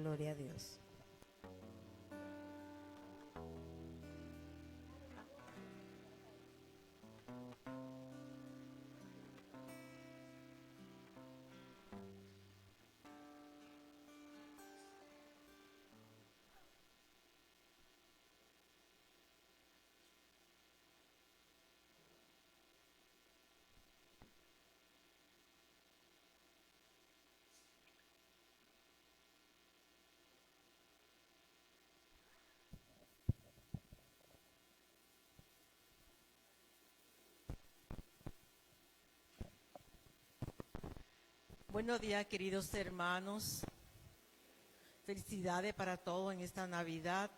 Gloria a Dios. Buenos días, queridos hermanos. Felicidades para todos en esta Navidad.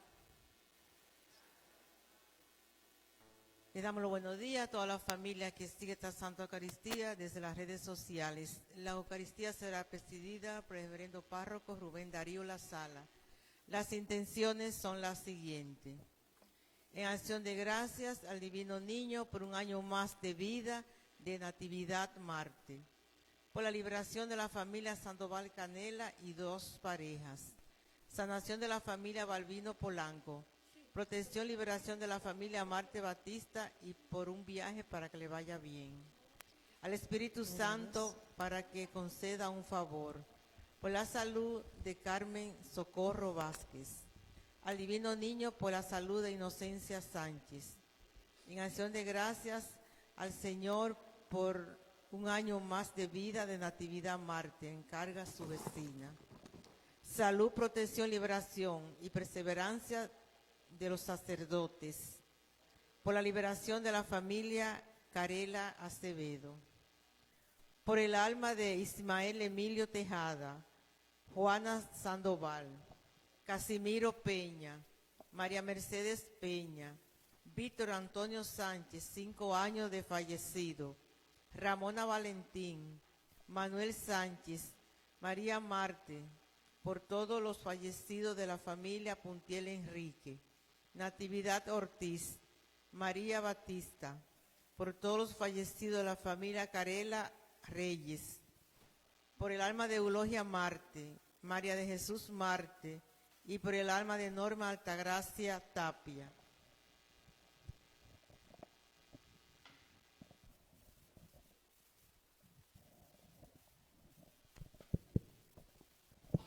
Le damos los buenos días a toda la familia que sigue esta Santa Eucaristía desde las redes sociales. La Eucaristía será presidida por el reverendo párroco Rubén Darío La Sala. Las intenciones son las siguientes. En acción de gracias al Divino Niño por un año más de vida de Natividad Marte. Por la liberación de la familia Sandoval Canela y 2 parejas. Sanación de la familia Balbino Polanco. Protección, liberación de la familia Marte Batista y por un viaje para que le vaya bien. Al Espíritu Santo para que conceda un favor. Por la salud de Carmen Socorro Vázquez. Al Divino Niño por la salud de Inocencia Sánchez. En acción de gracias al Señor por un año más de vida de Natividad Marte, encarga su vecina. Salud, protección, liberación y perseverancia de los sacerdotes. Por la liberación de la familia Carela Acevedo. Por el alma de Ismael Emilio Tejada, Juana Sandoval, Casimiro Peña, María Mercedes Peña, Víctor Antonio Sánchez, 5 años de fallecido. Ramona Valentín, Manuel Sánchez, María Marte, por todos los fallecidos de la familia Puntiel Enrique, Natividad Ortiz, María Batista, por todos los fallecidos de la familia Carela Reyes, por el alma de Eulogia Marte, María de Jesús Marte, y por el alma de Norma Altagracia Tapia.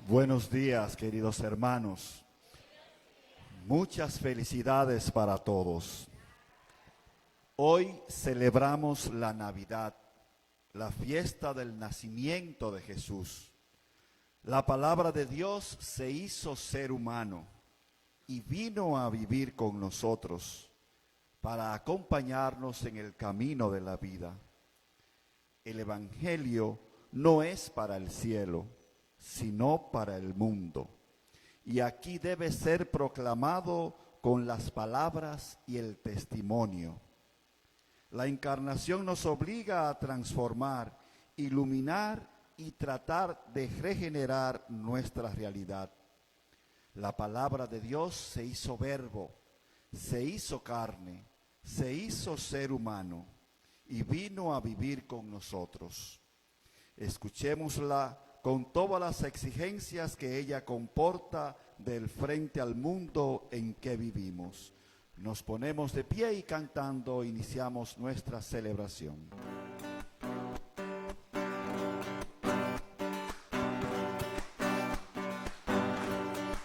Buenos días, queridos hermanos. Muchas felicidades para todos. Hoy celebramos la Navidad, la fiesta del nacimiento de Jesús. La palabra de Dios se hizo ser humano y vino a vivir con nosotros para acompañarnos en el camino de la vida. El Evangelio no es para el cielo, sino para el mundo. Y aquí debe ser proclamado con las palabras y el testimonio. La encarnación nos obliga a transformar, iluminar y tratar de regenerar nuestra realidad. La palabra de Dios se hizo verbo, se hizo carne, se hizo ser humano y vino a vivir con nosotros. Escuchémosla con todas las exigencias que ella comporta del frente al mundo en que vivimos. Nos ponemos de pie y cantando iniciamos nuestra celebración.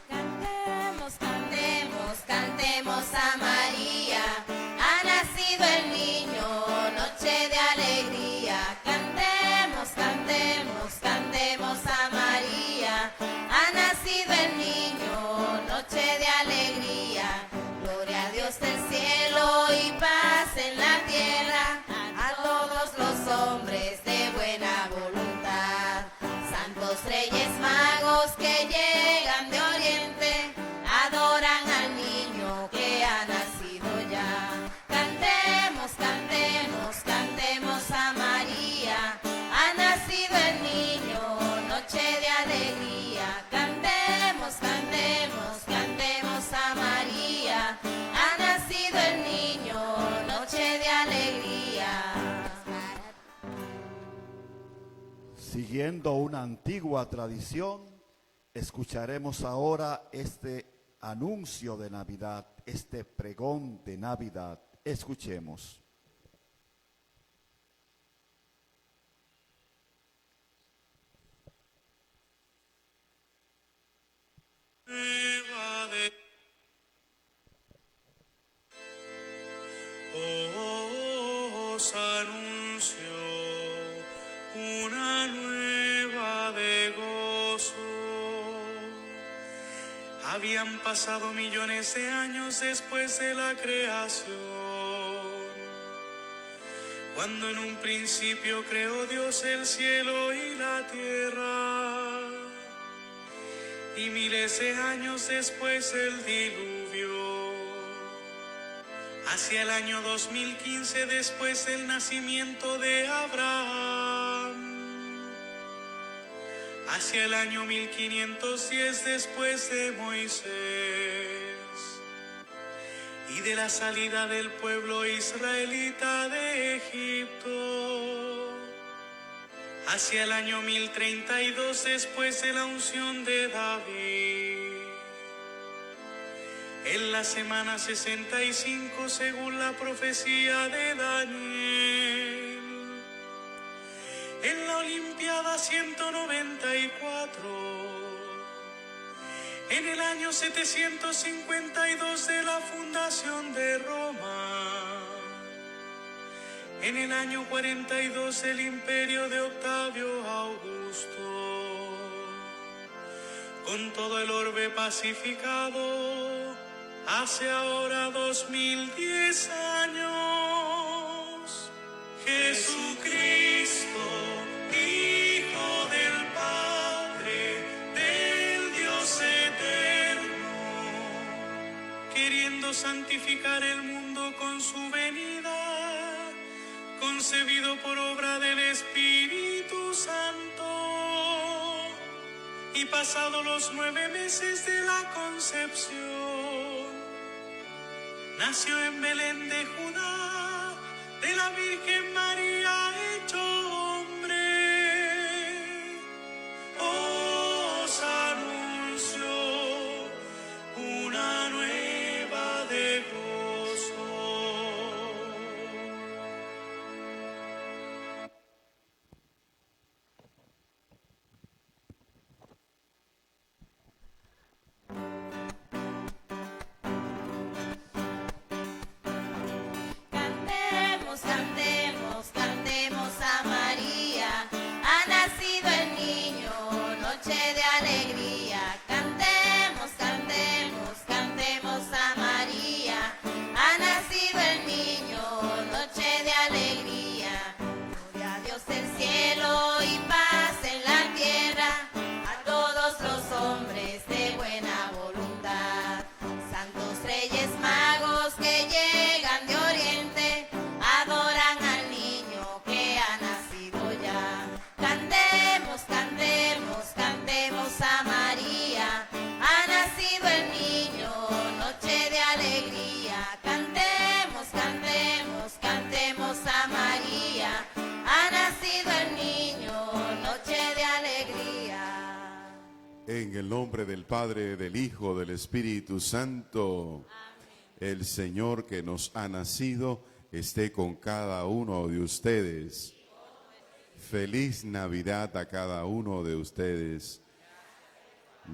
Cantemos, cantemos, cantemos a María. Ha nacido el niño, noche de alegría. Cantemos, cantemos, cantemos a María. Ha nacido el niño, noche de alegría. Gloria a Dios del cielo y paz en la tierra. A todos los hombres de buena voluntad. Santos reyes magos que llegan de oriente, adoran al niño que ha nacido ya. Cantemos, cantemos, cantemos a María. Ha nacido el niño, noche de alegría. Cantemos, cantemos, cantemos a María. Ha nacido el niño, noche de alegría. Siguiendo una antigua tradición, Escucharemos ahora este anuncio de Navidad, este pregón de Navidad. Escuchemos. Os anuncio una nueva de gozo. Habían pasado millones de años después de la creación, cuando en un principio creó Dios el cielo y la tierra, y miles de años después el diluvio. Hacia el año 2015 después del nacimiento de Abraham, hacia el año 1510 después de Moisés y de la salida del pueblo israelita de Egipto, hacia el año 1032 después de la unción de David, en la semana 65 según la profecía de Daniel, en la Olimpiada 194, en el año 752 de la fundación de Roma, en el año 42 del imperio de Octavio Augusto, con todo el orbe pacificado, hace ahora 2010 años, Jesucristo, Hijo del Padre, del Dios eterno, queriendo santificar el mundo con su venida, concebido por obra del Espíritu Santo, y pasados los 9 meses de la concepción, nació en Belén de Judá, de la Virgen María hecho hombre. Os anuncio una nueva de gozo. Cantemos, cantemos, cantemos a María. Ha nacido el niño, noche de alegría. Cantemos, cantemos, cantemos a María. Ha nacido el niño, noche de alegría. Gloria a Dios del cielo y paz en la tierra, a todos los hombres de buena voluntad. Santos reyes magos que llegan de oriente, adoran al niño que ha nacido ya. Cantemos, cantemos, cantemos a María. Ha nacido el niño, noche de alegría. Cantemos, cantemos, cantemos a María. Ha nacido el niño, noche de alegría. En el nombre del Padre, del Hijo, del Espíritu Santo, el Señor que nos ha nacido esté con cada uno de ustedes. Feliz Navidad a cada uno de ustedes.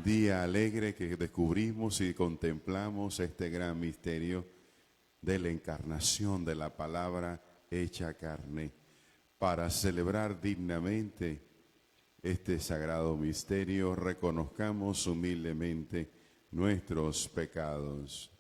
Día alegre que descubrimos y contemplamos este gran misterio de la encarnación de la palabra hecha carne, para celebrar dignamente este sagrado misterio. Reconozcamos humildemente nuestros pecados.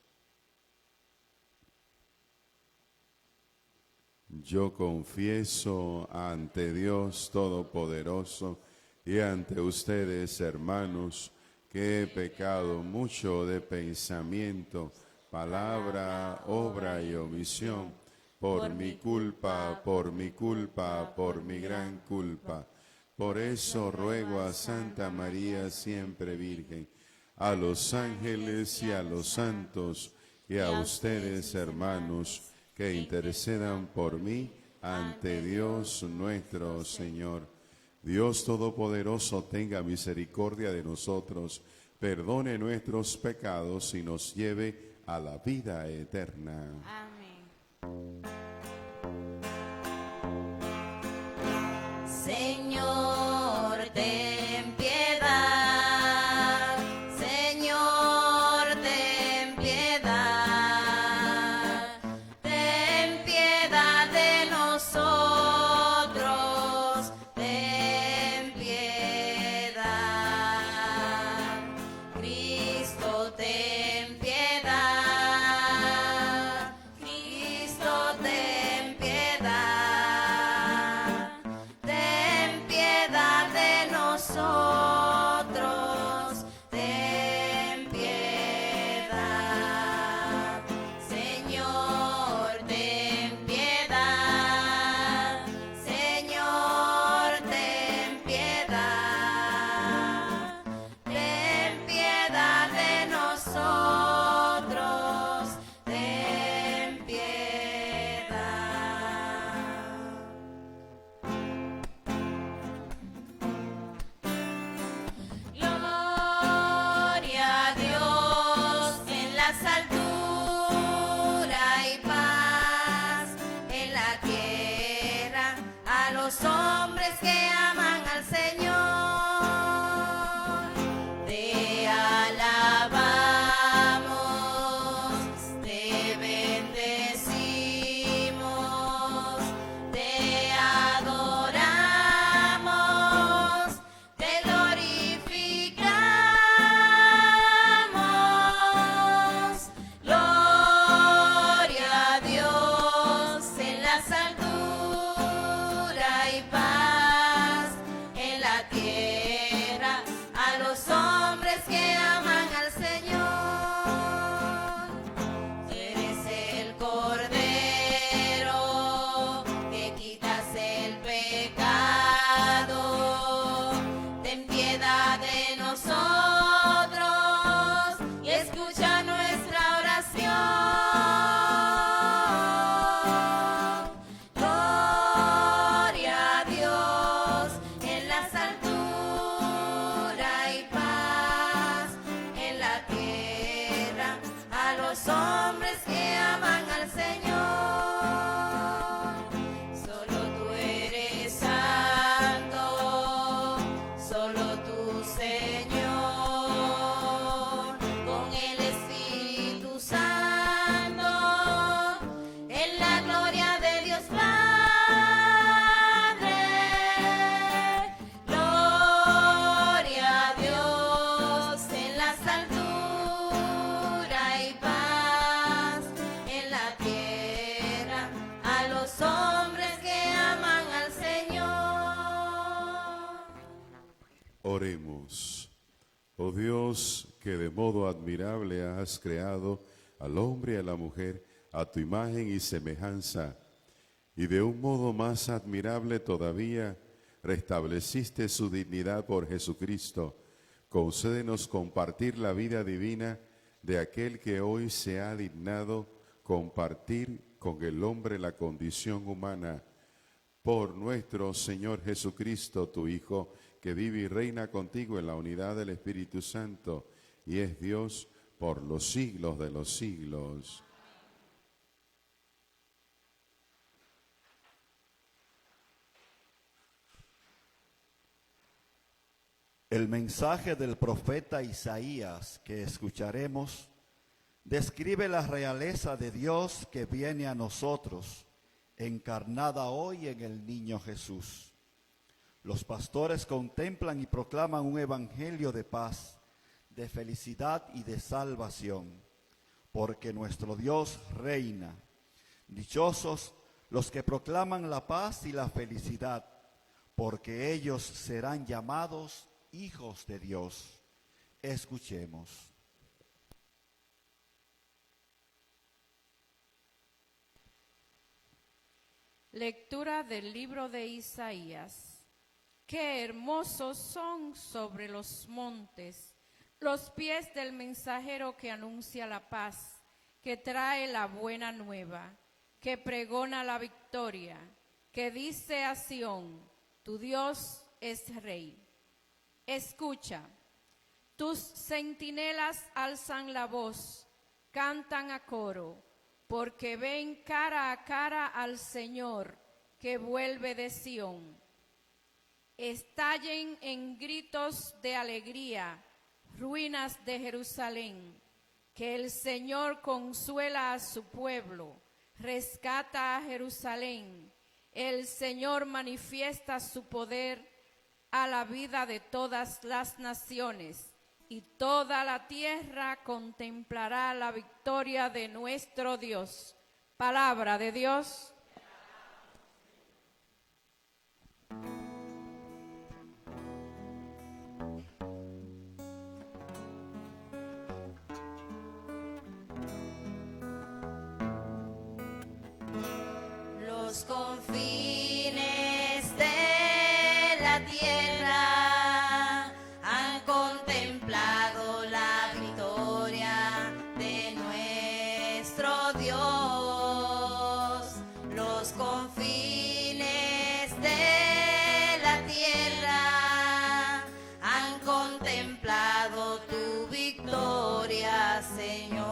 Yo confieso ante Dios Todopoderoso y ante ustedes, hermanos, que he pecado mucho de pensamiento, palabra, obra y omisión, por mi culpa, por mi culpa, por mi gran culpa. Por eso ruego a Santa María siempre Virgen, a los ángeles y a los santos, y a ustedes, hermanos, que intercedan por mí ante Dios nuestro Señor. Dios Todopoderoso tenga misericordia de nosotros, perdone nuestros pecados y nos lleve a la vida eterna. Amén. Señor, ten piedad. Señor, ten piedad. Ten piedad de nosotros. Ten piedad. Cristo, ten piedad. Cristo, ten piedad. Ten piedad de nosotros, ten piedad. Señor, ten piedad. Señor, ten piedad. Ten piedad de nosotros, ten piedad. Gloria a Dios en las alturas y paz en la tierra a los hombres que aman al Señor. Te alabamos, te bendecimos, te adoramos, te glorificamos. Gloria a Dios en las alturas y paz en la tierra a los hombres que aman al Señor. Eres el Cordero que quitas el pecado. Ten piedad de nosotros y escucha nuestra oración. Gloria a Dios en las alturas y paz en la tierra a los hombres que aman al Señor. Solo tú eres santo, solo tú, Señor, con el Espíritu Santo, en la gloria de Dios Padre. Gloria a Dios en las alturas y paz en la tierra a los hombres que aman al Señor. Oremos. Oh Dios, que de modo admirable has creado al hombre y a la mujer a tu imagen y semejanza, y de un modo más admirable todavía restableciste su dignidad por Jesucristo. Concédenos compartir la vida divina de aquel que hoy se ha dignado compartir con el hombre la condición humana. Por nuestro Señor Jesucristo, tu Hijo, que vive y reina contigo en la unidad del Espíritu Santo, y es Dios por los siglos de los siglos. El mensaje del profeta Isaías que escucharemos describe la realeza de Dios que viene a nosotros, encarnada hoy en el niño Jesús. Los pastores contemplan y proclaman un evangelio de paz, de felicidad y de salvación, porque nuestro Dios reina. Dichosos los que proclaman la paz y la felicidad, porque ellos serán llamados hijos de Dios. Escuchemos. Lectura del libro de Isaías. Qué hermosos son sobre los montes los pies del mensajero que anuncia la paz, que trae la buena nueva, que pregona la victoria, que dice a Sión, tu Dios es Rey. Escucha, tus centinelas alzan la voz, cantan a coro, porque ven cara a cara al Señor que vuelve de Sión. Estallen en gritos de alegría, ruinas de Jerusalén, que el Señor consuela a su pueblo, rescata a Jerusalén. El Señor manifiesta su poder a la vida de todas las naciones, y toda la tierra contemplará la victoria de nuestro Dios. Palabra de Dios. Los confines de la tierra han contemplado la victoria de nuestro Dios. Los confines de la tierra han contemplado tu victoria, Señor.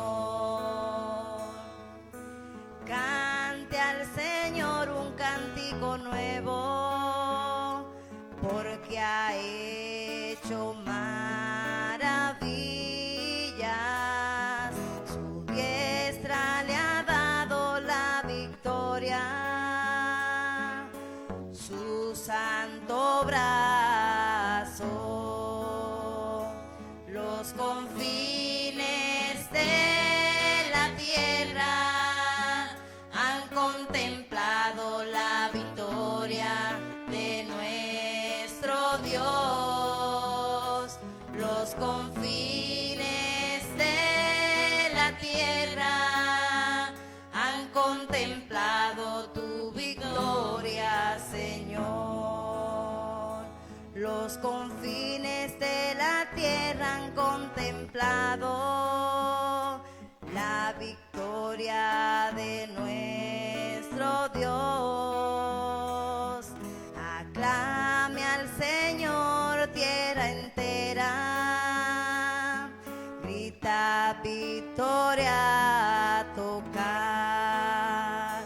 Cante al Señor un cántico nuevo, porque ha hecho maravillas. Su diestra le ha dado la victoria, su santo brazo. Los confines de la tierra han contemplado la victoria de nuestro Dios. Los confines de la tierra han contemplado tu victoria, Señor. Los confines de la tierra han contemplado la victoria de nuestro Dios. Aclame al Señor tierra entera, grita victoria a tocar.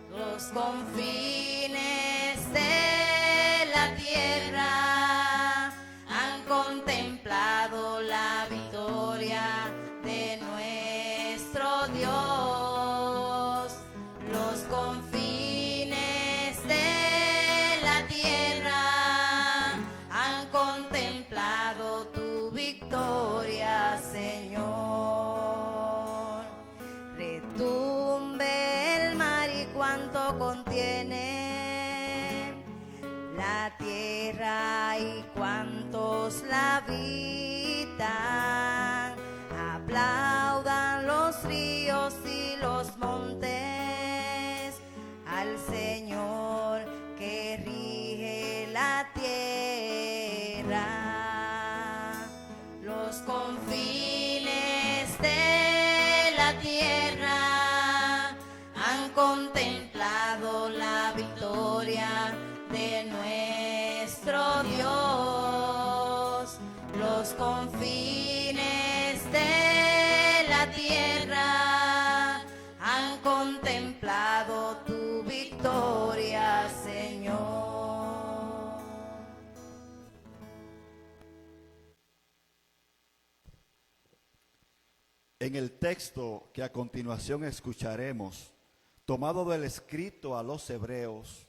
Los confines de la tierra han contemplado la victoria de nuestro Dios. Los confines de la tierra han contemplado tu victoria, Señor. Retumbe el mar y cuanto contiene, la tierra y cuantos la habitan. Aplaudan los ríos y los montes al Señor que rige la tierra. Los confines de la tierra han contemplado la victoria de nuestro Dios. Los confines de la tierra han contemplado tu victoria, Señor. En el texto que a continuación escucharemos, tomado del escrito a los Hebreos,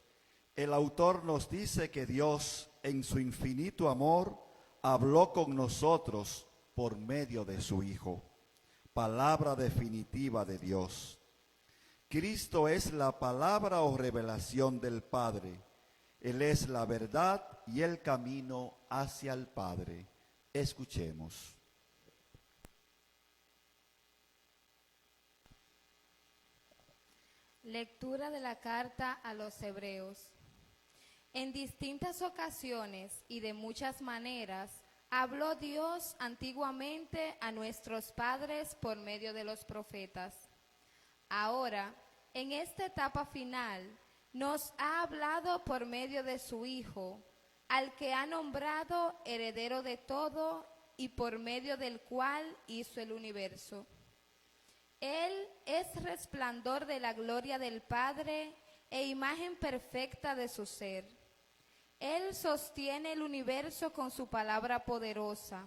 el autor nos dice que Dios, en su infinito amor, habló con nosotros por medio de su Hijo, palabra definitiva de Dios. Cristo es la palabra o revelación del Padre. Él es la verdad y el camino hacia el Padre. Escuchemos. Lectura de la carta a los Hebreos. En distintas ocasiones y de muchas maneras habló Dios antiguamente a nuestros padres por medio de los profetas. Ahora, en esta etapa final, nos ha hablado por medio de su Hijo, al que ha nombrado heredero de todo y por medio del cual hizo el universo. Él es resplandor de la gloria del Padre e imagen perfecta de su ser. Él sostiene el universo con su palabra poderosa,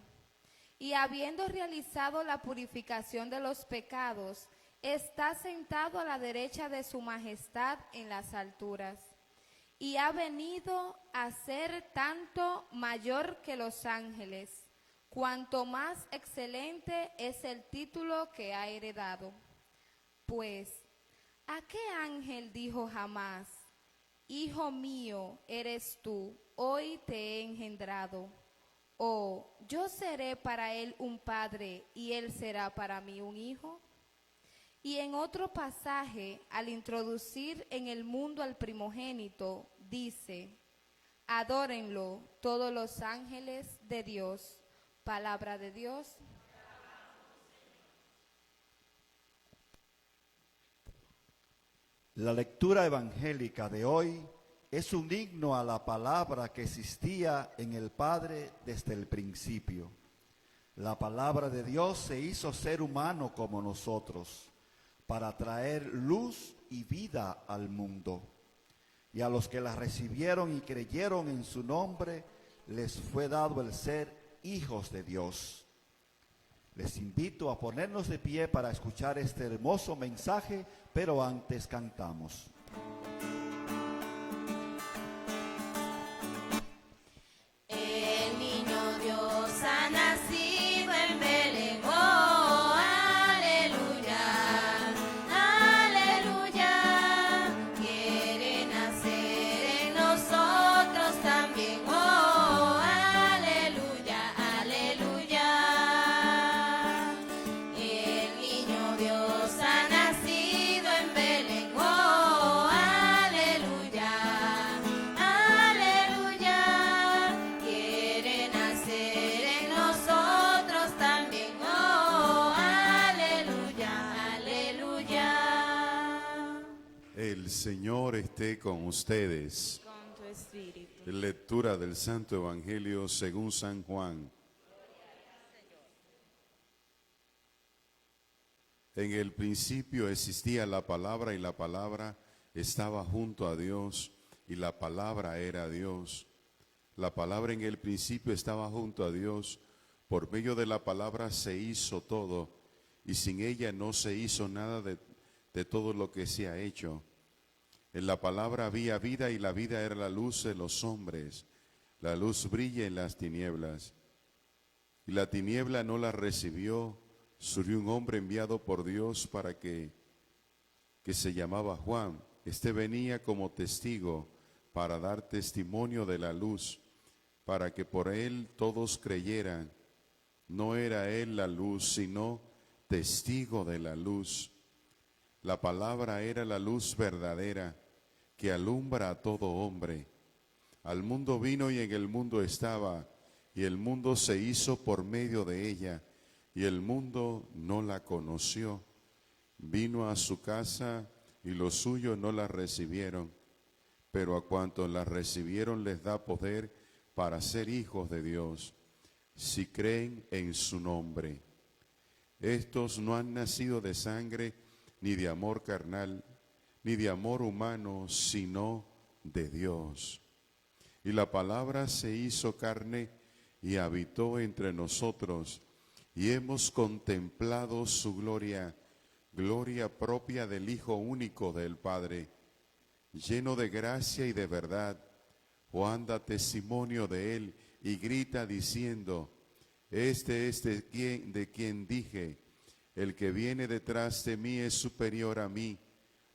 y habiendo realizado la purificación de los pecados, está sentado a la derecha de su majestad en las alturas, y ha venido a ser tanto mayor que los ángeles, cuanto más excelente es el título que ha heredado. Pues, ¿a qué ángel dijo jamás: Hijo mío eres tú, hoy te he engendrado? O, yo seré para él un padre y él será para mí un hijo. Y en otro pasaje, al introducir en el mundo al primogénito, dice: adórenlo todos los ángeles de Dios. Palabra de Dios. La lectura evangélica de hoy es un himno a la palabra que existía en el Padre desde el principio. La palabra de Dios se hizo ser humano como nosotros, para traer luz y vida al mundo. Y a los que la recibieron y creyeron en su nombre, les fue dado el ser hijos de Dios. Les invito a ponernos de pie para escuchar este hermoso mensaje, pero antes cantamos. El niño Dios ha nacido en Belén, oh, aleluya, aleluya. Quiere nacer en nosotros también, oh, aleluya, aleluya. El niño Dios ha nacido en Belén, oh, aleluya, aleluya. Quiere nacer en nosotros también, oh, aleluya, aleluya. El Señor esté con ustedes. Con tu espíritu. Lectura del Santo Evangelio según San Juan. En el principio existía la palabra y la palabra estaba junto a Dios y la palabra era Dios. La palabra en el principio estaba junto a Dios. Por medio de la palabra se hizo todo y sin ella no se hizo nada de todo lo que se ha hecho. En la palabra había vida y la vida era la luz de los hombres. La luz brilla en las tinieblas y la tiniebla no la recibió. Surgió un hombre enviado por Dios que se llamaba Juan. Este venía como testigo para dar testimonio de la luz, para que por él todos creyeran. No era él la luz, sino testigo de la luz. La palabra era la luz verdadera que alumbra a todo hombre. Al mundo vino y en el mundo estaba, y el mundo se hizo por medio de ella, y el mundo no la conoció. Vino a su casa y los suyos no la recibieron, pero a cuantos la recibieron les da poder para ser hijos de Dios, si creen en su nombre. Estos no han nacido de sangre, ni de amor carnal, ni de amor humano, sino de Dios. Y la palabra se hizo carne y habitó entre nosotros, y hemos contemplado su gloria, gloria propia del Hijo único del Padre, lleno de gracia y de verdad. Juan da testimonio de él y grita diciendo: este es de quien dije, el que viene detrás de mí es superior a mí,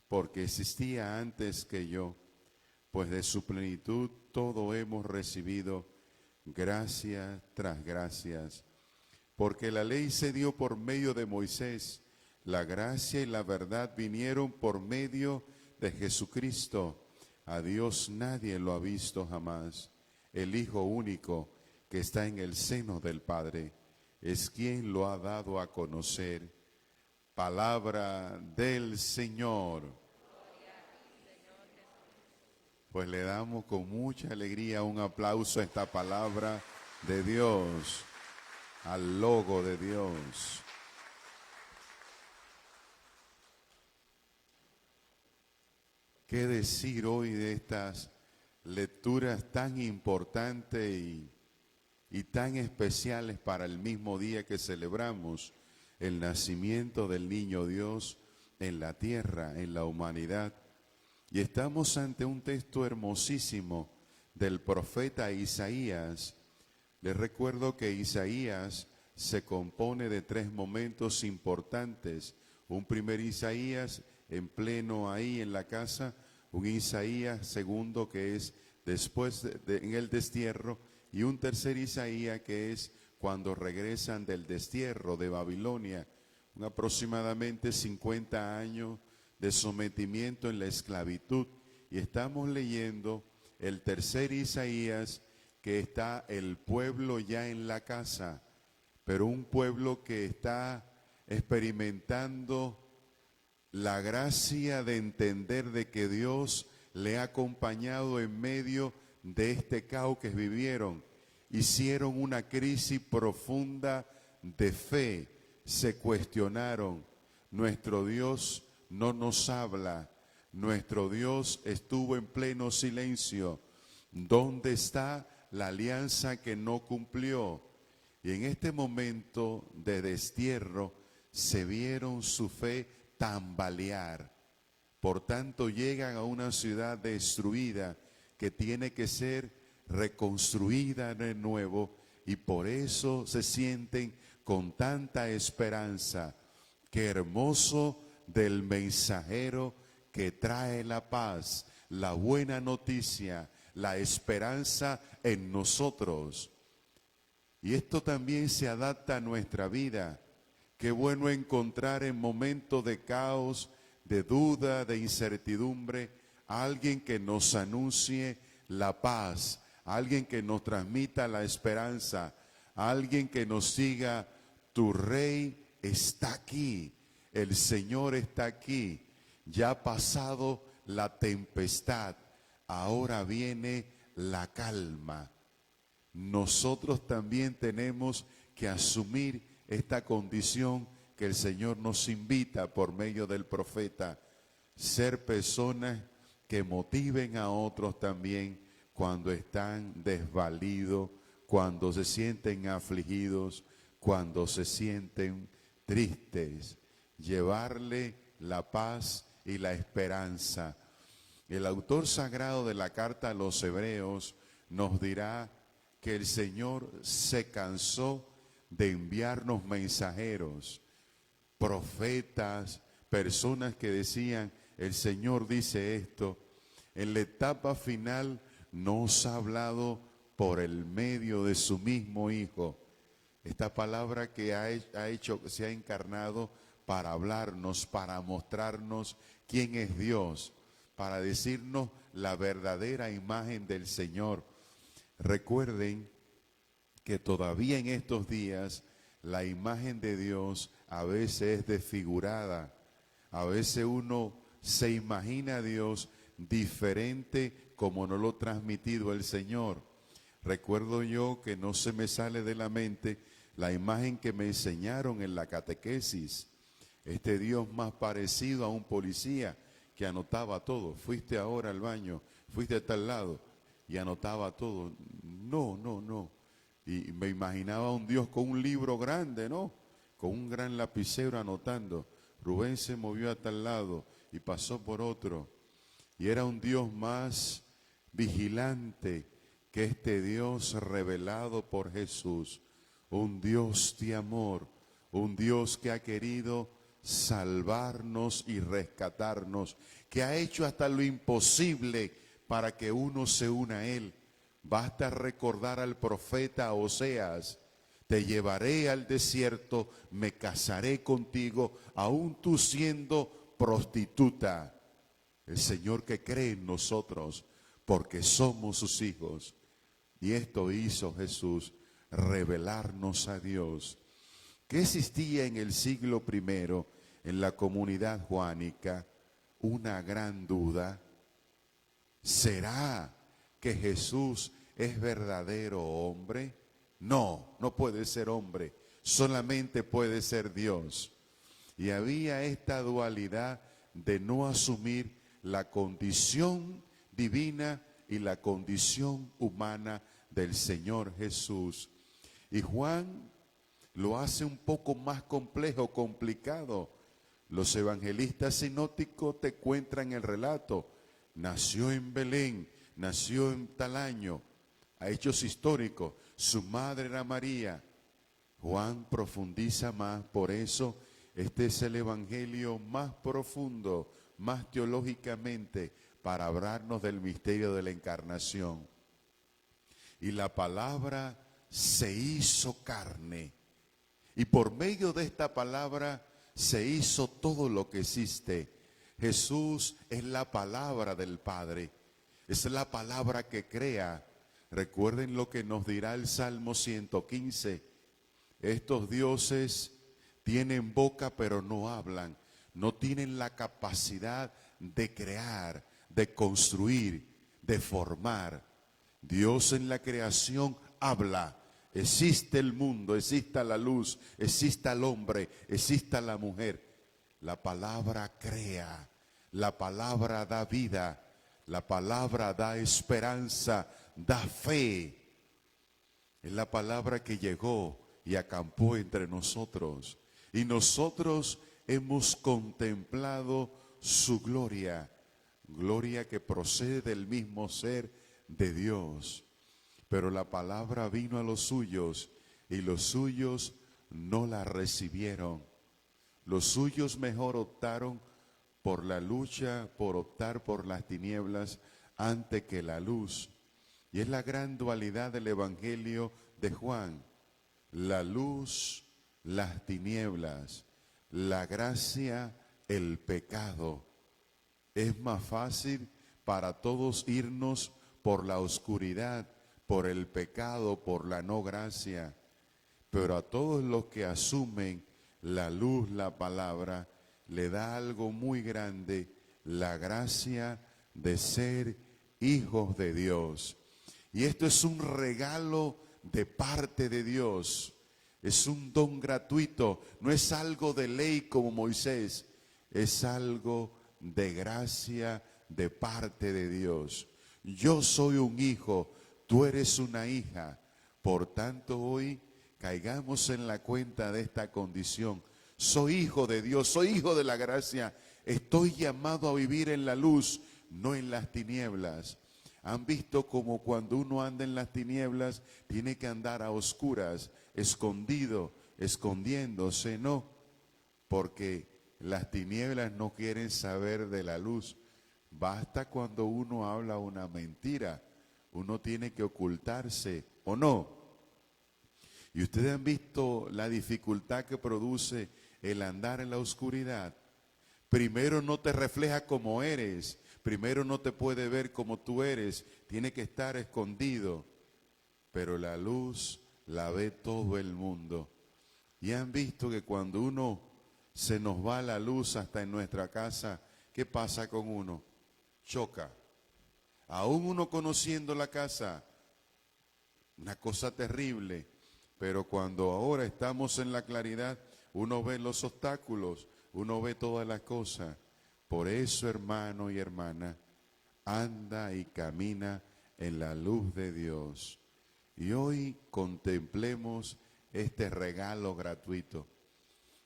porque existía antes que yo, pues de su plenitud todo hemos recibido, gracia tras gracias. Porque la ley se dio por medio de Moisés, la gracia y la verdad vinieron por medio de Jesucristo. A Dios nadie lo ha visto jamás. El Hijo único que está en el seno del Padre es quien lo ha dado a conocer. Palabra del Señor. Pues le damos con mucha alegría un aplauso a esta palabra de Dios, al logo de Dios. ¿Qué decir hoy de estas lecturas tan importantes y tan especiales para el mismo día que celebramos el nacimiento del niño Dios en la tierra, en la humanidad? Y estamos ante un texto hermosísimo del profeta Isaías. Les recuerdo que Isaías se compone de 3 momentos importantes. Un primer Isaías en pleno ahí en la casa, un Isaías segundo que es después en el destierro, y un tercer Isaías que es cuando regresan del destierro de Babilonia, aproximadamente 50 años de sometimiento en la esclavitud. Y estamos leyendo el tercer Isaías, que está el pueblo ya en la casa, pero un pueblo que está experimentando la gracia de entender de que Dios le ha acompañado en medio de este caos que vivieron. Hicieron una crisis profunda de fe, se cuestionaron. Nuestro Dios no nos habla, nuestro Dios estuvo en pleno silencio. ¿Dónde está la alianza que no cumplió? Y en este momento de destierro se vieron su fe tambalear. Por tanto, llegan a una ciudad destruida que tiene que ser reconstruida de nuevo, y por eso se sienten con tanta esperanza. Qué hermoso del mensajero que trae la paz, la buena noticia, la esperanza en nosotros. Y esto también se adapta a nuestra vida. Qué bueno encontrar en momentos de caos, de duda, de incertidumbre, a alguien que nos anuncie la paz, a alguien que nos transmita la esperanza, a alguien que nos diga: tu rey está aquí, el Señor está aquí, ya ha pasado la tempestad, ahora viene la calma. Nosotros también tenemos que asumir esta condición que el Señor nos invita por medio del profeta, ser personas que motiven a otros también cuando están desvalidos, cuando se sienten afligidos, cuando se sienten tristes, llevarle la paz y la esperanza. El autor sagrado de la carta a los Hebreos nos dirá que el Señor se cansó de enviarnos mensajeros, profetas, personas que decían: el Señor dice esto. En la etapa final nos ha hablado por el medio de su mismo Hijo. Esta palabra que se ha encarnado para hablarnos, para mostrarnos quién es Dios, para decirnos la verdadera imagen del Señor. Recuerden que todavía en estos días la imagen de Dios a veces es desfigurada. A veces uno se imagina a Dios diferente como no lo ha transmitido el Señor. Recuerdo yo que no se me sale de la mente la imagen que me enseñaron en la catequesis. Este Dios más parecido a un policía que anotaba todo. Fuiste ahora al baño, fuiste a tal lado, y anotaba todo. No. Y me imaginaba un Dios con un libro grande, ¿no? Con un gran lapicero anotando. Rubén se movió a tal lado y pasó por otro. Y era un Dios más vigilante que este Dios revelado por Jesús. Un Dios de amor, un Dios que ha querido salvarnos y rescatarnos, que ha hecho hasta lo imposible para que uno se una a Él. Basta recordar al profeta Oseas: te llevaré al desierto, me casaré contigo, aún tú siendo prostituta. El Señor que cree en nosotros, porque somos sus hijos. Y esto hizo Jesús, revelarnos a Dios. ¿Qué existía en el siglo I, en la comunidad juánica? Una gran duda. ¿Será que Jesús es verdadero hombre? No, no puede ser hombre, solamente puede ser Dios. Y había esta dualidad de no asumir la condición divina y la condición humana del Señor Jesús. Y Juan lo hace un poco más complejo, complicado. Los evangelistas sinópticos te cuentan el relato. Nació en Belén, nació en tal año, a hechos históricos. Su madre era María. Juan profundiza más, por eso este es el evangelio más profundo, más teológicamente, para hablarnos del misterio de la encarnación. Y la palabra se hizo carne. Y por medio de esta palabra se hizo todo lo que existe. Jesús es la palabra del Padre. Es la palabra que crea. Recuerden lo que nos dirá el Salmo 115. Estos dioses tienen boca pero no hablan. No tienen la capacidad de crear, de construir, de formar. Dios en la creación habla. Existe el mundo, existe la luz, existe el hombre, existe la mujer. La palabra crea, la palabra da vida, la palabra da esperanza, da fe. Es la palabra que llegó y acampó entre nosotros. Y nosotros hemos contemplado su gloria, gloria que procede del mismo ser de Dios. Pero la palabra vino a los suyos y los suyos no la recibieron. Los suyos mejor optaron por la lucha, por optar por las tinieblas antes que la luz. Y es la gran dualidad del Evangelio de Juan. La luz, las tinieblas, la gracia, el pecado. Es más fácil para todos irnos por la oscuridad, por el pecado, por la no gracia. Pero a todos los que asumen la luz, la palabra, le da algo muy grande, la gracia de ser hijos de Dios. Y esto es un regalo de parte de Dios. Es un don gratuito, no es algo de ley como Moisés, es algo de gracia de parte de Dios. Yo soy un hijo, tú eres una hija. Por tanto, hoy caigamos en la cuenta de esta condición. Soy hijo de Dios, soy hijo de la gracia. Estoy llamado a vivir en la luz, no en las tinieblas. ¿Han visto como cuando uno anda en las tinieblas tiene que andar a oscuras, escondido, escondiéndose? No, porque las tinieblas no quieren saber de la luz. Basta cuando uno habla una mentira, uno tiene que ocultarse, ¿o no? Y ustedes han visto la dificultad que produce el andar en la oscuridad. Primero no te refleja como eres, primero no te puede ver como tú eres, tiene que estar escondido. Pero la luz la ve todo el mundo. Y han visto que cuando uno se nos va la luz hasta en nuestra casa, ¿qué pasa con uno? Choca. Aún uno conociendo la casa, una cosa terrible. Pero cuando ahora estamos en la claridad, uno ve los obstáculos, uno ve todas las cosas. Por eso, hermano y hermana, anda y camina en la luz de Dios. Y hoy contemplemos este regalo gratuito,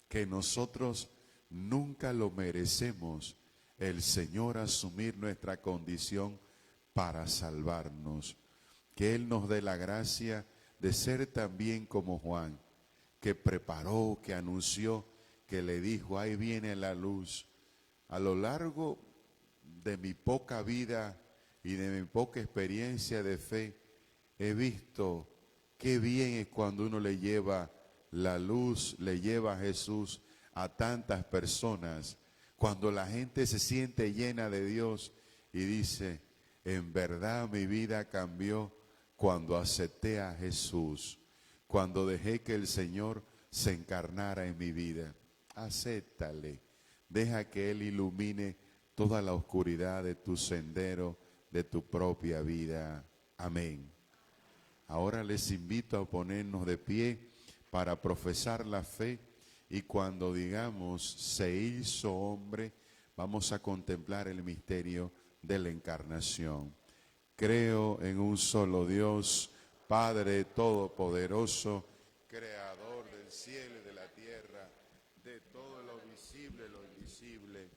que nosotros nunca lo merecemos, el Señor asumir nuestra condición para salvarnos. Que Él nos dé la gracia de ser también como Juan, que preparó, que anunció, que le dijo, ahí viene la luz. A lo largo de mi poca vida y de mi poca experiencia de fe, he visto qué bien es cuando uno le lleva la luz, le lleva a Jesús a tantas personas. Cuando la gente se siente llena de Dios y dice, en verdad mi vida cambió cuando acepté a Jesús, cuando dejé que el Señor se encarnara en mi vida. Acéptale, deja que Él ilumine toda la oscuridad de tu sendero de tu propia vida. Amén. Ahora les invito a ponernos de pie para profesar la fe, y cuando digamos se hizo hombre, vamos a contemplar el misterio de la encarnación. Creo en un solo Dios, Padre todopoderoso, creador del cielo y de la tierra, de todo lo visible y lo invisible.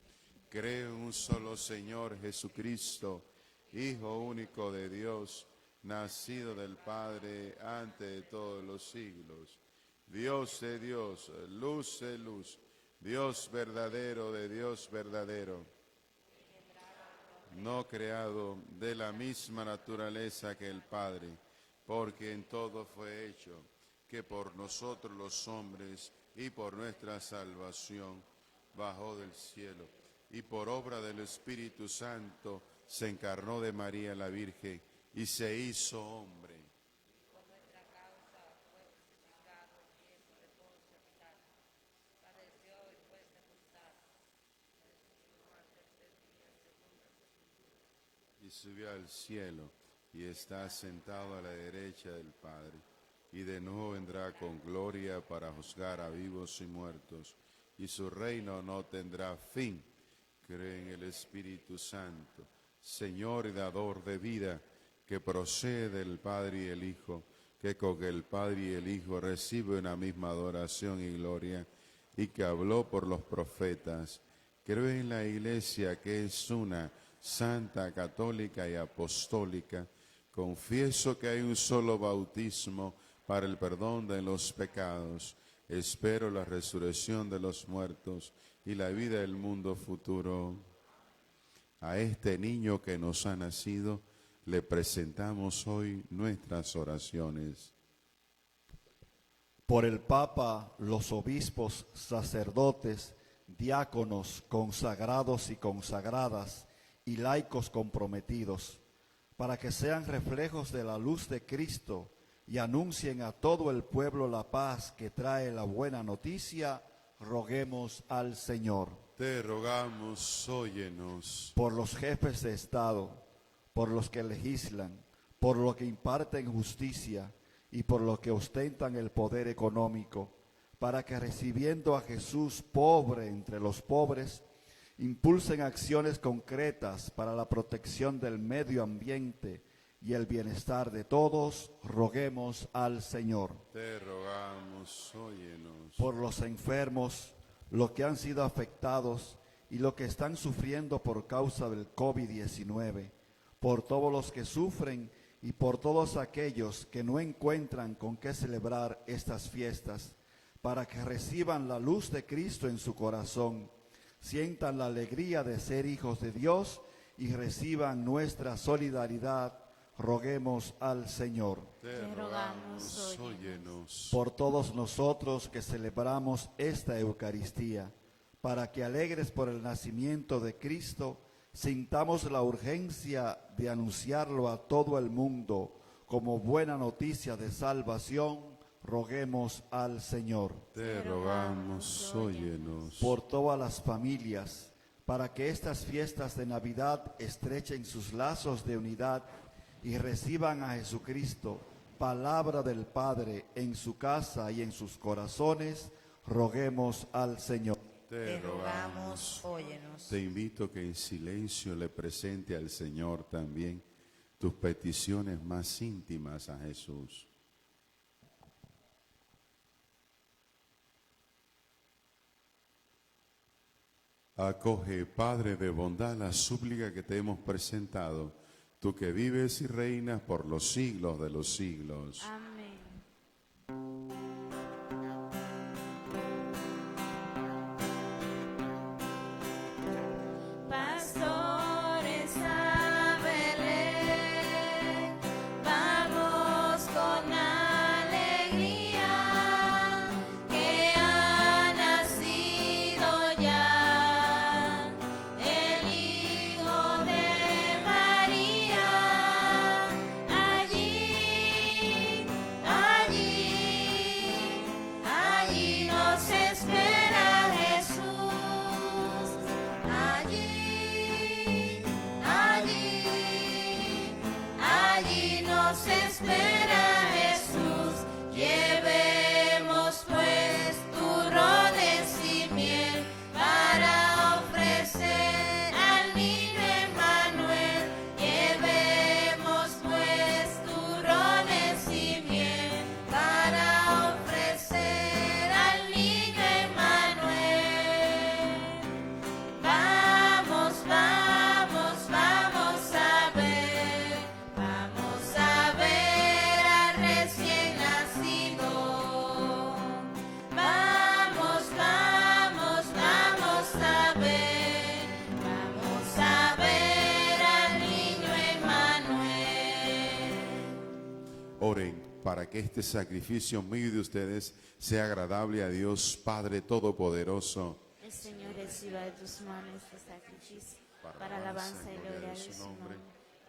Creo en un solo Señor Jesucristo, Hijo único de Dios, nacido del Padre antes de todos los siglos. Dios de Dios, luz de luz, Dios verdadero de Dios verdadero, no creado, de la misma naturaleza que el Padre, porque en todo fue hecho, que por nosotros los hombres y por nuestra salvación bajó del cielo, y por obra del Espíritu Santo se encarnó de María la Virgen y se hizo hombre. Y subió al cielo y está sentado a la derecha del Padre, y de nuevo vendrá con gloria para juzgar a vivos y muertos, y su reino no tendrá fin. Cree en el Espíritu Santo, Señor y dador de vida, que procede del Padre y el Hijo, que con el Padre y el Hijo recibe una misma adoración y gloria, y que habló por los profetas. Creo en la Iglesia, que es una, santa, católica y apostólica. Confieso que hay un solo bautismo para el perdón de los pecados. Espero la resurrección de los muertos y la vida del mundo futuro. A este niño que nos ha nacido, le presentamos hoy nuestras oraciones. Por el Papa, los obispos, sacerdotes, diáconos, consagrados y consagradas, y laicos comprometidos, para que sean reflejos de la luz de Cristo y anuncien a todo el pueblo la paz que trae la buena noticia, roguemos al Señor. Te rogamos, óyenos. Por los jefes de Estado, por los que legislan, por los que imparten justicia y por los que ostentan el poder económico, para que recibiendo a Jesús pobre entre los pobres, impulsen acciones concretas para la protección del medio ambiente y el bienestar de todos, roguemos al Señor. Te rogamos, óyenos. Por los enfermos, los que han sido afectados y los que están sufriendo por causa del COVID-19, por todos los que sufren y por todos aquellos que no encuentran con qué celebrar estas fiestas, para que reciban la luz de Cristo en su corazón, sientan la alegría de ser hijos de Dios y reciban nuestra solidaridad, roguemos al Señor. Te rogamos, óyenos. Por todos nosotros que celebramos esta Eucaristía, para que alegres por el nacimiento de Cristo, sintamos la urgencia de anunciarlo a todo el mundo como buena noticia de salvación, roguemos al Señor. Te rogamos, óyenos. Por todas las familias, para que estas fiestas de Navidad estrechen sus lazos de unidad y reciban a Jesucristo, palabra del Padre, en su casa y en sus corazones, roguemos al Señor. Te rogamos, óyenos. Te invito que en silencio le presente al Señor también tus peticiones más íntimas a Jesús. Acoge, Padre de bondad, la súplica que te hemos presentado, tú que vives y reinas por los siglos de los siglos. Amén. Pastores a Belén, vamos con alegría, que ha nacido ya el Hijo de María. Allí para que este sacrificio mío y de ustedes sea agradable a Dios Padre Todopoderoso. El Señor reciba de tus manos este sacrificio para alabanza y gloria de su nombre,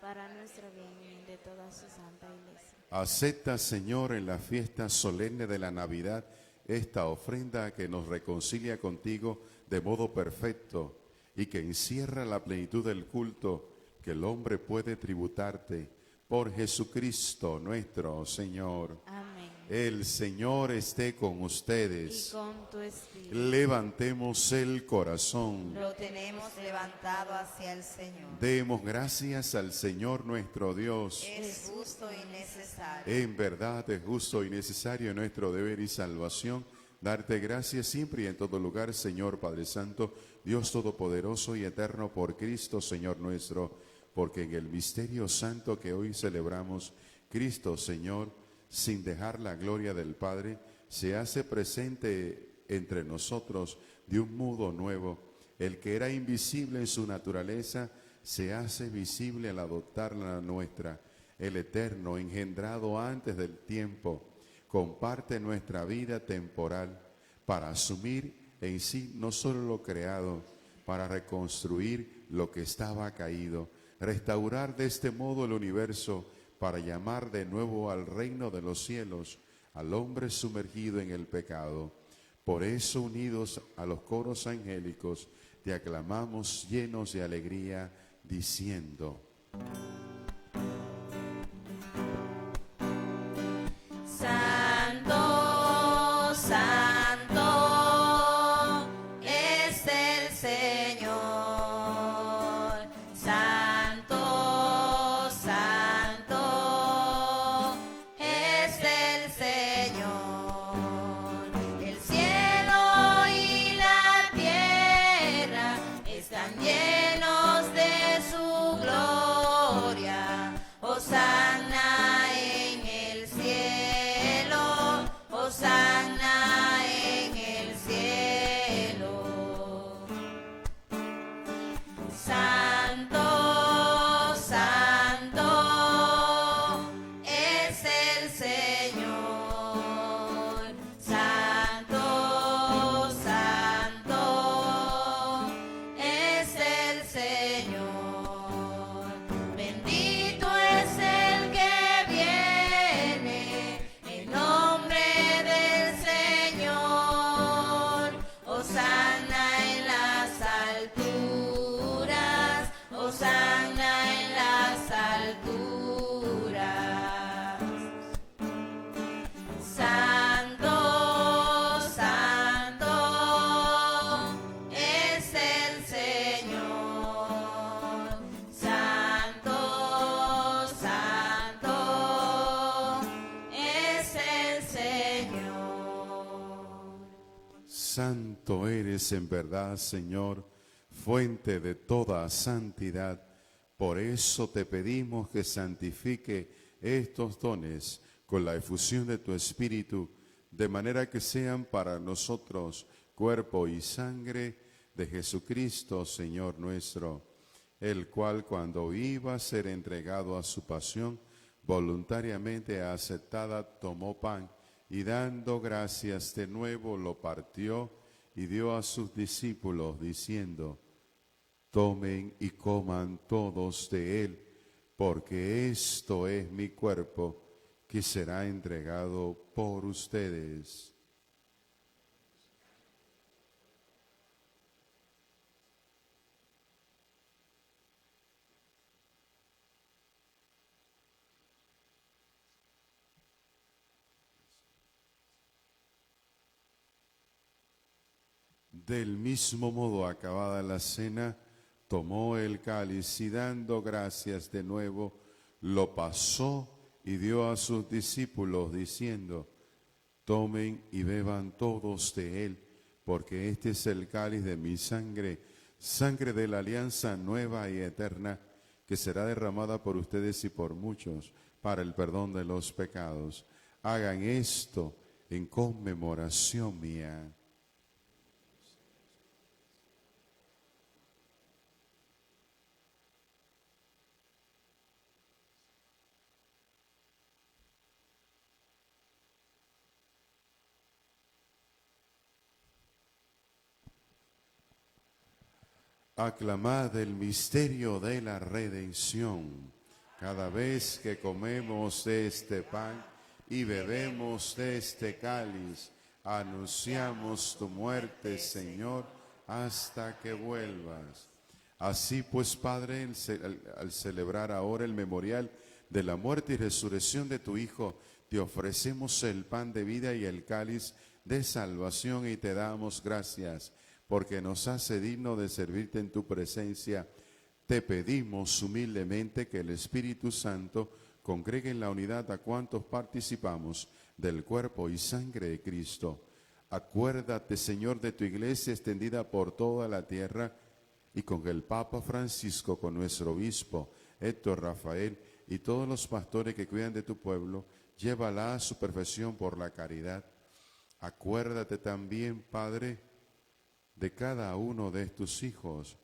para nuestro bien y de toda su santa iglesia. Acepta, Señor, en la fiesta solemne de la Navidad esta ofrenda que nos reconcilia contigo de modo perfecto y que encierra la plenitud del culto que el hombre puede tributarte por Jesucristo nuestro Señor. Amén. El Señor esté con Y ustedes. con tu espíritu. Levantemos el corazón. Lo tenemos levantado hacia el Señor. Demos gracias al Señor nuestro Dios. Es justo y necesario. En verdad es justo y necesario nuestro deber y salvación darte gracias siempre y en todo lugar, Señor Padre Santo, Dios Todopoderoso y Eterno, por Cristo, Señor nuestro, porque en el misterio santo que hoy celebramos, Cristo, Señor, sin dejar la gloria del Padre, se hace presente entre nosotros de un modo nuevo. El que era invisible en su naturaleza se hace visible al adoptar la nuestra. El Eterno, engendrado antes del tiempo, comparte nuestra vida temporal para asumir en sí no solo lo creado, para reconstruir lo que estaba caído, restaurar de este modo el universo, para llamar de nuevo al reino de los cielos al hombre sumergido en el pecado. Por eso, unidos a los coros angélicos, te aclamamos llenos de alegría, diciendo: Santo, santo es el Señor. Santo, santo es el Señor. El cielo y la tierra están llenos de su gloria. Hosana en el cielo, hosana en el cielo. Santo, santo es el Señor. Santo, santo es el Señor. Bendito es el que viene en nombre del Señor. Hosana en las alturas, hosana en las alturas. Santo, santo es el Señor. Santo, santo es el Señor. Santo eres en verdad, Señor, fuente de toda santidad. Por eso te pedimos que santifique estos dones con la efusión de tu Espíritu, de manera que sean para nosotros cuerpo y sangre de Jesucristo, Señor nuestro, el cual, cuando iba a ser entregado a su pasión, voluntariamente aceptada, tomó pan y, dando gracias de nuevo, lo partió y dio a sus discípulos, diciendo: tomen y coman todos de él, porque esto es mi cuerpo, que será entregado por ustedes. Del mismo modo, acabada la cena, tomó el cáliz y, dando gracias de nuevo, lo pasó y dio a sus discípulos, diciendo: tomen y beban todos de él, porque este es el cáliz de mi sangre, sangre de la alianza nueva y eterna, que será derramada por ustedes y por muchos para el perdón de los pecados. Hagan esto en conmemoración mía. Aclamad el misterio de la redención. Cada vez que comemos de este pan y bebemos de este cáliz, anunciamos tu muerte, Señor, hasta que vuelvas. Así pues, Padre, al celebrar ahora el memorial de la muerte y resurrección de tu Hijo, te ofrecemos el pan de vida y el cáliz de salvación y te damos gracias, porque nos hace digno de servirte en tu presencia. Te pedimos humildemente que el Espíritu Santo congregue en la unidad a cuantos participamos del cuerpo y sangre de Cristo. Acuérdate, Señor, de tu iglesia extendida por toda la tierra y con el Papa Francisco, con nuestro obispo Héctor Rafael y todos los pastores que cuidan de tu pueblo, llévala a su perfección por la caridad. Acuérdate también, Padre, de cada uno de tus hijos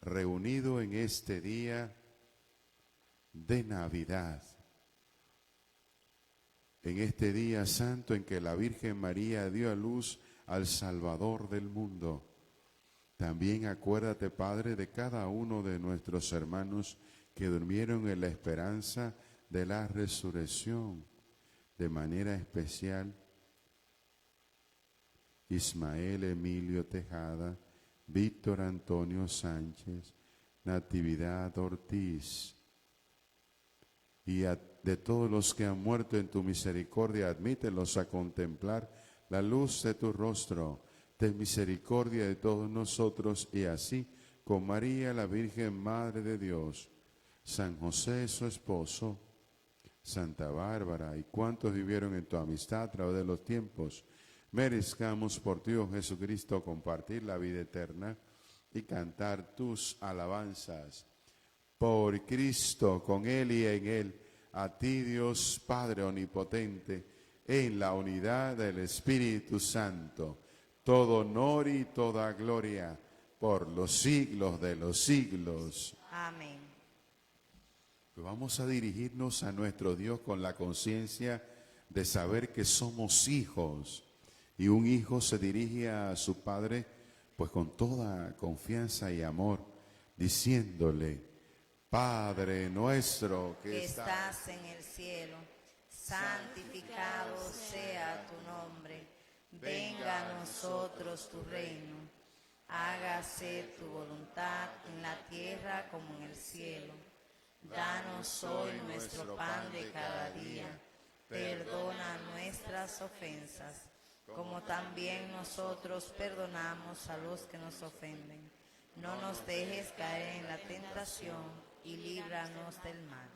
reunido en este día de Navidad, en este día santo en que la Virgen María dio a luz al Salvador del mundo. También acuérdate, Padre, de cada uno de nuestros hermanos que durmieron en la esperanza de la resurrección, de manera especial Ismael Emilio Tejada, Víctor Antonio Sánchez, Natividad Ortiz, y de todos los que han muerto en tu misericordia, admítelos a contemplar la luz de tu rostro. Ten misericordia de todos nosotros, y así con María, la Virgen Madre de Dios, San José su esposo, Santa Bárbara y cuantos vivieron en tu amistad a través de los tiempos, merezcamos por ti, oh Jesucristo, compartir la vida eterna y cantar tus alabanzas. Por Cristo, con Él y en Él, a ti Dios Padre omnipotente, en la unidad del Espíritu Santo, todo honor y toda gloria por los siglos de los siglos. Amén. Pues vamos a dirigirnos a nuestro Dios con la conciencia de saber que somos hijos. Y un hijo se dirige a su padre pues con toda confianza y amor, diciéndole: Padre nuestro que estás en el cielo, santificado sea tu nombre. Venga a nosotros tu reino. Hágase tu voluntad en la tierra como en el cielo. Danos hoy nuestro pan de cada día. Perdona nuestras ofensas, como también nosotros perdonamos a los que nos ofenden. No nos dejes caer en la tentación y líbranos del mal.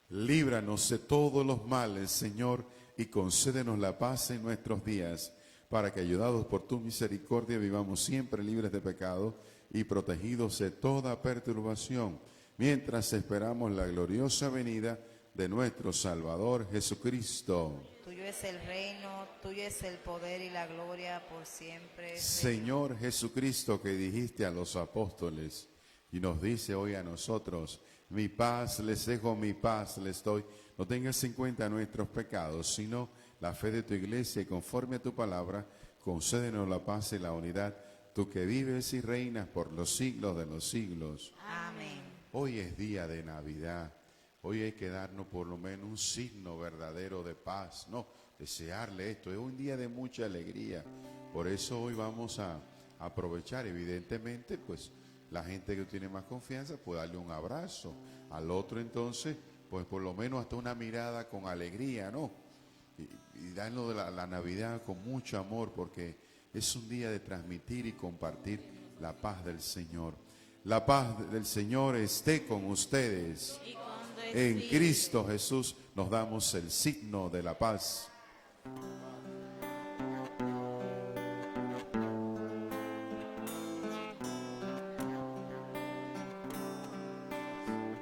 Líbranos de todos los males, Señor, y concédenos la paz en nuestros días, para que, ayudados por tu misericordia, vivamos siempre libres de pecado y protegidos de toda perturbación, mientras esperamos la gloriosa venida de nuestro Salvador Jesucristo. Tuyo es el reino, tuyo es el poder y la gloria por siempre. Señor Jesucristo, que dijiste a los apóstoles y nos dice hoy a nosotros: mi paz les dejo, mi paz les doy. No tengas en cuenta nuestros pecados, sino la fe de tu iglesia, y conforme a tu palabra, concédenos la paz y la unidad, tú que vives y reinas por los siglos de los siglos. Amén. Hoy es día de Navidad. Hoy hay que darnos por lo menos un signo verdadero de paz, no desearle esto. Es un día de mucha alegría. Por eso hoy vamos a aprovechar, evidentemente, pues la gente que tiene más confianza puede darle un abrazo. Al otro entonces, pues por lo menos hasta una mirada con alegría, ¿no? Y darnos la Navidad con mucho amor, porque es un día de transmitir y compartir la paz del Señor. La paz del Señor esté con ustedes. En Cristo Jesús nos damos el signo de la paz.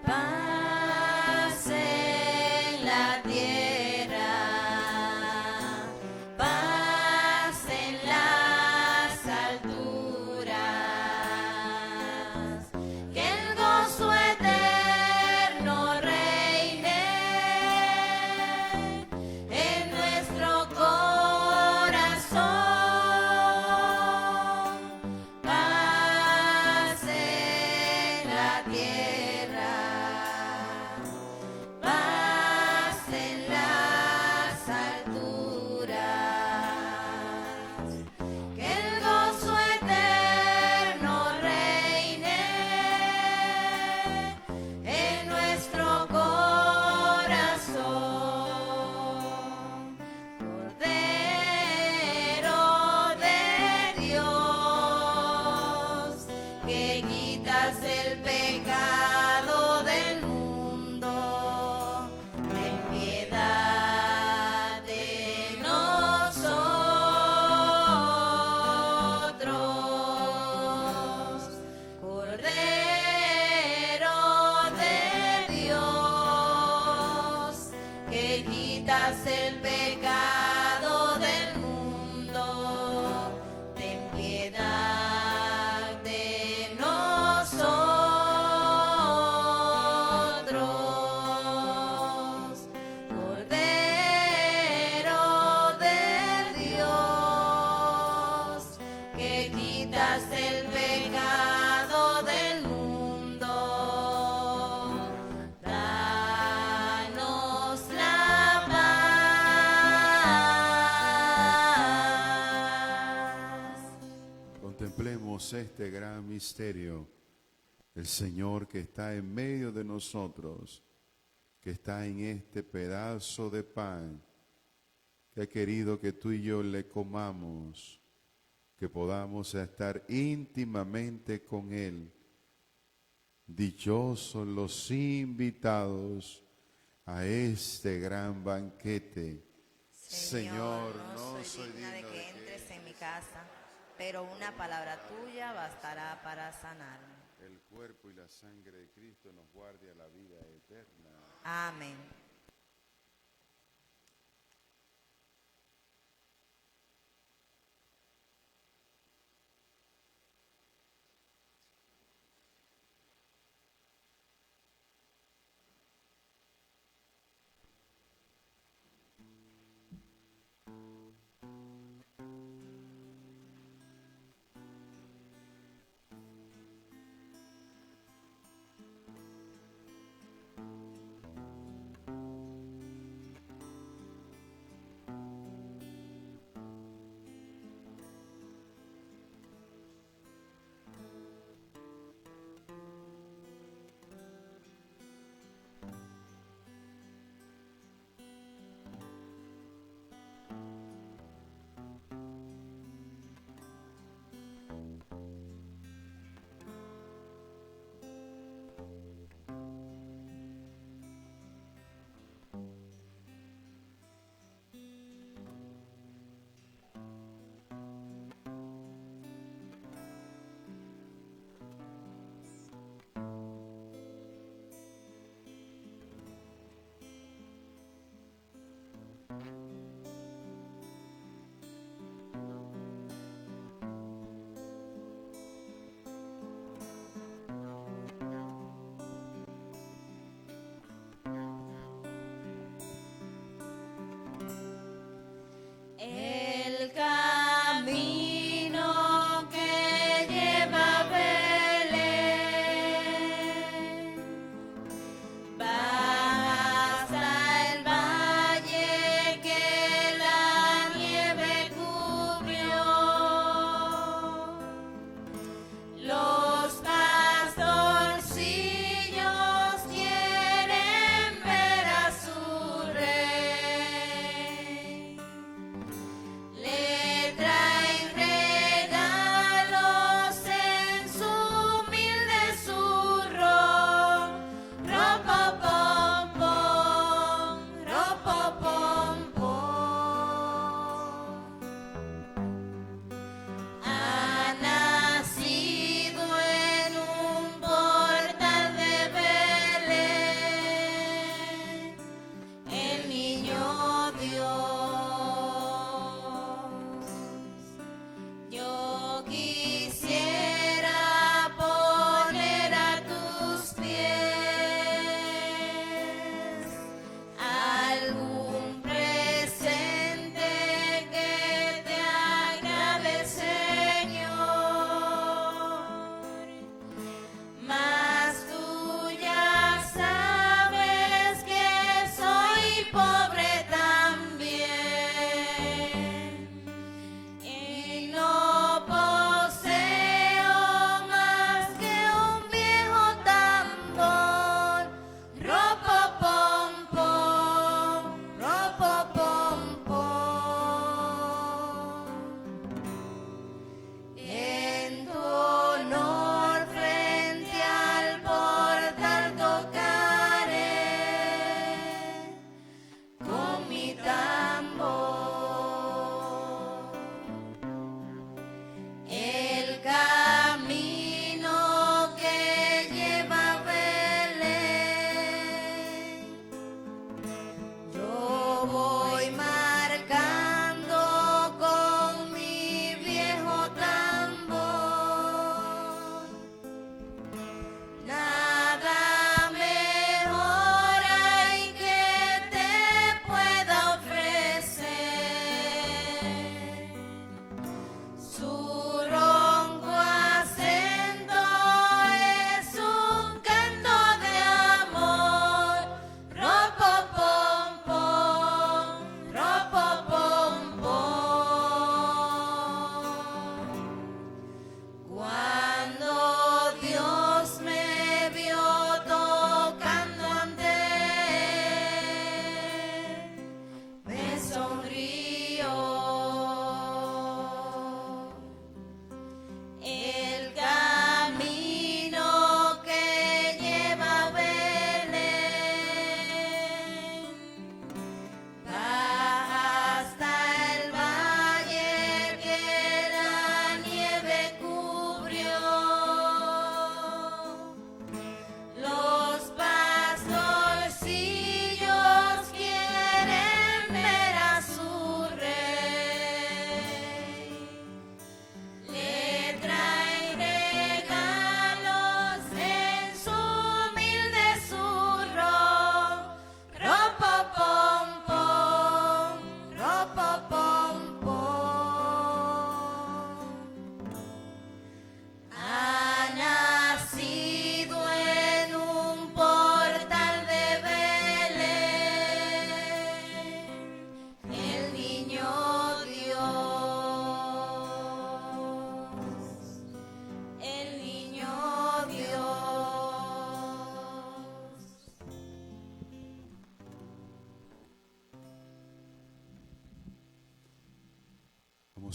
Paz en la tierra, paz en las alturas, que el gozo eterno reine en nuestro corazón. quitas el pecado del mundo. Danos la paz. Contemplemos este gran misterio. El Señor que está en medio de nosotros, que está en este pedazo de pan, que ha querido que tú y yo le comamos, que podamos estar íntimamente con Él. Dichosos los invitados a este gran banquete. Señor, no soy digno de que entres en mi casa, pero una palabra tuya bastará para sanarme. El cuerpo y la sangre de Cristo nos guarde a la vida eterna. Amén. El camino que lleva a Belén va hasta el valle que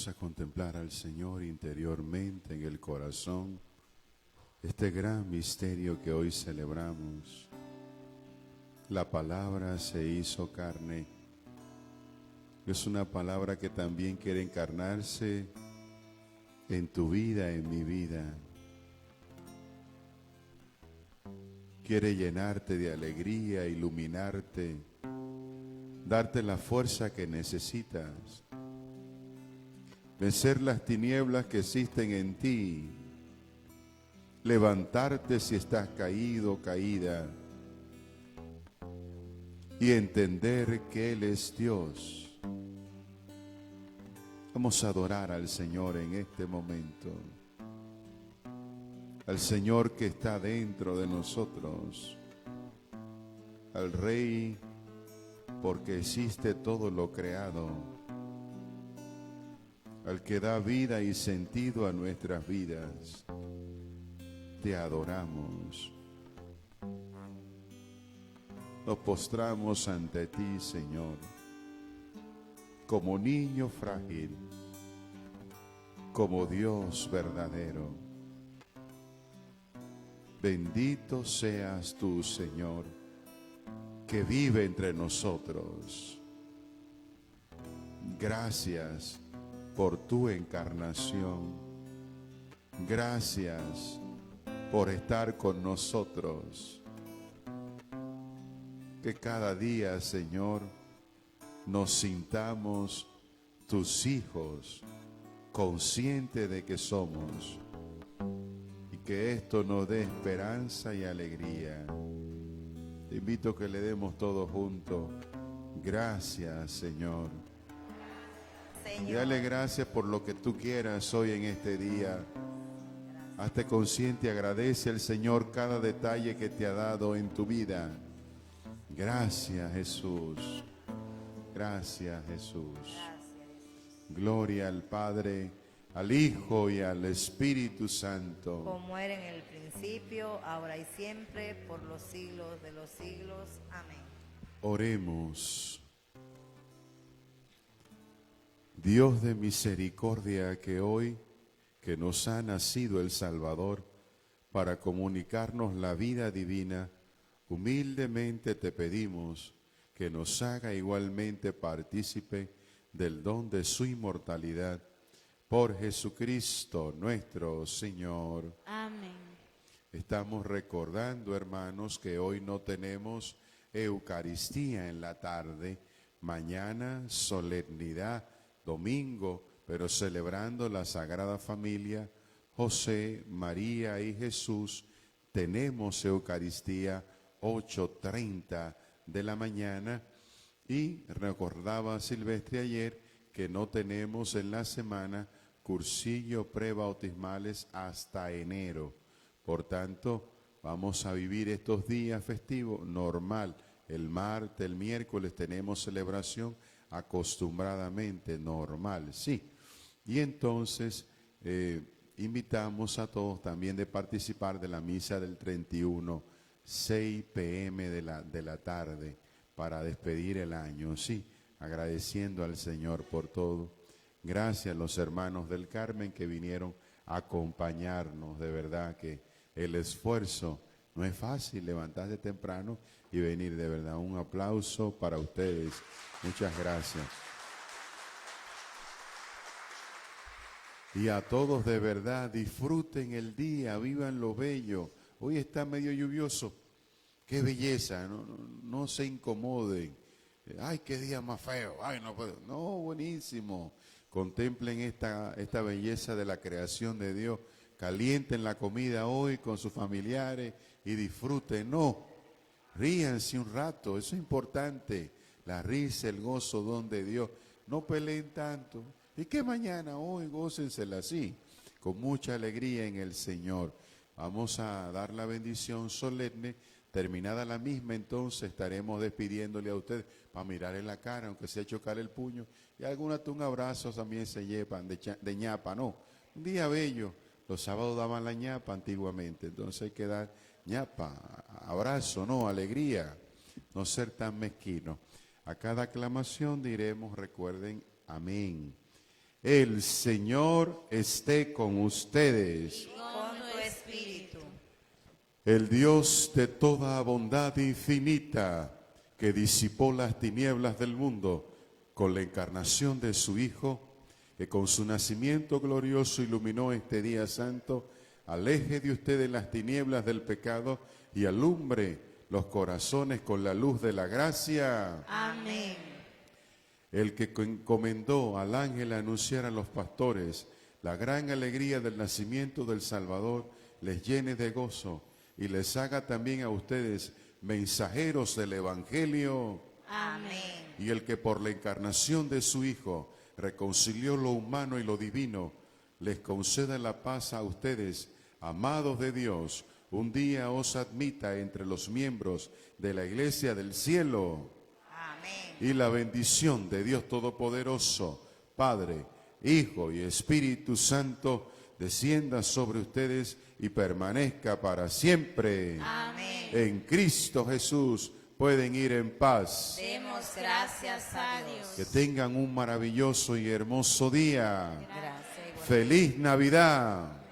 Vamos a contemplar al Señor interiormente en el corazón, este gran misterio que hoy celebramos. La palabra se hizo carne. Es una palabra que también quiere encarnarse en tu vida, en mi vida. Quiere llenarte de alegría, iluminarte, darte la fuerza que necesitas, vencer las tinieblas que existen en ti, levantarte si estás caído, caída, y entender que Él es Dios. Vamos a adorar al Señor en este momento, al Señor que está dentro de nosotros, al Rey porque existe todo lo creado, al que da vida y sentido a nuestras vidas. Te adoramos. Nos postramos ante ti, Señor, como niño frágil, como Dios verdadero. Bendito seas tú, Señor, que vive entre nosotros. Gracias por tu encarnación. Gracias por estar con nosotros. Que cada día, Señor, nos sintamos tus hijos, conscientes de que somos, y que esto nos dé esperanza y alegría. Te invito a que le demos todos juntos. Gracias, Señor. Dale gracias por lo que tú quieras hoy en este día. Hazte consciente y agradece al Señor cada detalle que te ha dado en tu vida. Gracias, Jesús. Gracias, Jesús. Gloria al Padre, al Hijo y al Espíritu Santo. Como era en el principio, ahora y siempre, por los siglos de los siglos. Amén. Oremos. Dios de misericordia, que hoy que nos ha nacido el Salvador para comunicarnos la vida divina, humildemente te pedimos que nos haga igualmente partícipe del don de su inmortalidad. Por Jesucristo nuestro Señor. Amén. Estamos recordando, hermanos, que hoy no tenemos Eucaristía en la tarde. Mañana, solemnidad, domingo, pero celebrando la Sagrada Familia, José, María y Jesús, tenemos Eucaristía 8:30 de la mañana. Y recordaba Silvestre ayer que no tenemos en la semana cursillo prebautismales hasta enero. Por tanto, vamos a vivir estos días festivos normal. El martes, el miércoles tenemos celebración acostumbradamente normal, sí. Y entonces invitamos a todos también de participar de la misa del 31, 6 p.m. de la tarde, para despedir el año, sí, agradeciendo al Señor por todo. Gracias a los hermanos del Carmen que vinieron a acompañarnos. De verdad que el esfuerzo no es fácil, levantarse temprano y venir. De verdad, un aplauso para ustedes. Muchas gracias. Y a todos, de verdad, disfruten el día, vivan lo bello. Hoy está medio lluvioso. Qué belleza, no se incomoden. Ay, qué día más feo. Ay, no puedo. No, buenísimo. Contemplen esta belleza de la creación de Dios. Calienten la comida hoy con sus familiares y disfruten. No, ríanse un rato, eso es importante. La risa, el gozo, don de Dios. No peleen tanto. Y que mañana, hoy, gócensela así, con mucha alegría en el Señor. Vamos a dar la bendición solemne. Terminada la misma, entonces estaremos despidiéndole a ustedes para mirar en la cara, aunque sea chocar el puño. Y algunas un abrazo también se llevan de ñapa, ¿no? Un día bello. Los sábados daban la ñapa antiguamente, entonces hay que dar ñapa, abrazo, ¿no? Alegría, no ser tan mezquino. A cada aclamación diremos, recuerden, amén. El Señor esté con ustedes. Con tu espíritu. El Dios de toda bondad infinita, que disipó las tinieblas del mundo con la encarnación de su Hijo, que con su nacimiento glorioso iluminó este día santo, aleje de ustedes las tinieblas del pecado y alumbre los corazones con la luz de la gracia. Amén. El que encomendó al ángel a anunciar a los pastores la gran alegría del nacimiento del Salvador, les llene de gozo y les haga también a ustedes mensajeros del Evangelio. Amén. Y el que por la encarnación de su Hijo reconcilió lo humano y lo divino, les conceda la paz a ustedes, amados de Dios, un día os admita entre los miembros de la Iglesia del cielo. Amén. Y la bendición de Dios Todopoderoso, Padre, Hijo y Espíritu Santo, descienda sobre ustedes y permanezca para siempre. Amén. En Cristo Jesús pueden ir en paz. Demos gracias a Dios. Que tengan un maravilloso y hermoso día. Gracias. ¡Feliz Navidad!